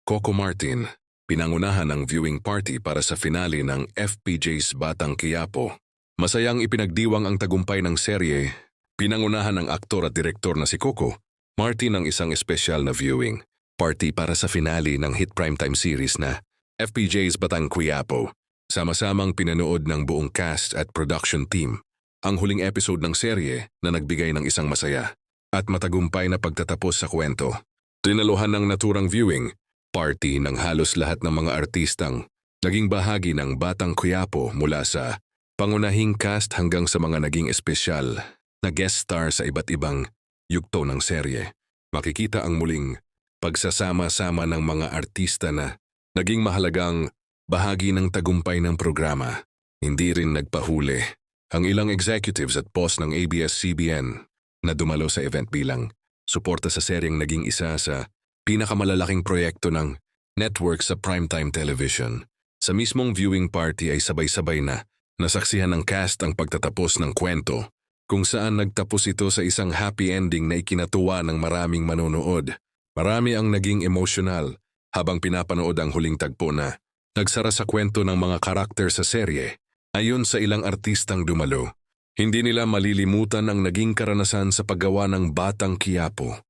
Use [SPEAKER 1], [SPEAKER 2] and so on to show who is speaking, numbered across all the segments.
[SPEAKER 1] Coco Martin, pinangunahan ang viewing party para sa finale ng FPJ's Batang Quiapo. Masayang ipinagdiwang ang tagumpay ng serye, pinangunahan ng aktor at direktor na si Coco Martin ang isang espesyal na viewing party para sa finale ng hit primetime series na FPJ's Batang Quiapo. Sama-samang pinanood ng buong cast at production team ang huling episode ng serye na nagbigay ng isang masaya at matagumpay na pagtatapos sa kwento. Trinaluhan ng naturang viewing party ng halos lahat ng mga artistang naging bahagi ng Batang Quiapo mula sa pangunahing cast hanggang sa mga naging espesyal na guest star sa iba't ibang yugto ng serye. Makikita ang muling pagsasama-sama ng mga artista na naging mahalagang bahagi ng tagumpay ng programa. Hindi rin nagpahuli ang ilang executives at boss ng ABS-CBN na dumalo sa event bilang suporta sa seryeng naging isa sa pinakamalalaking proyekto ng network sa primetime television. Sa mismong viewing party ay sabay-sabay na nasaksihan ng cast ang pagtatapos ng kwento, kung saan nagtapos ito sa isang happy ending na ikinatuwa ng maraming manonood. Marami ang naging emosyonal habang pinapanood ang huling tagpo na nagsara sa kwento ng mga karakter sa serye. Ayon sa ilang artistang dumalo, hindi nila malilimutan ang naging karanasan sa paggawa ng Batang Quiapo.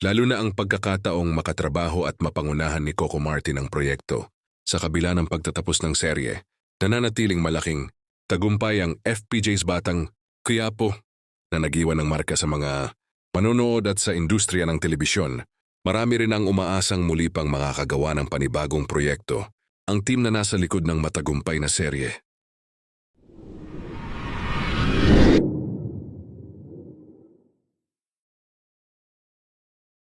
[SPEAKER 1] Lalo na ang pagkakataong makatrabaho at mapangunahan ni Coco Martin ang proyekto. Sa kabila ng pagtatapos ng serye, nananatiling malaking tagumpay ang FPJ's Batang Quiapo na nagiwan ng marka sa mga manonood at sa industriya ng telebisyon. Marami rin ang umaasang muli pang makakagawa ng panibagong proyekto ang team na nasa likod ng matagumpay na serye.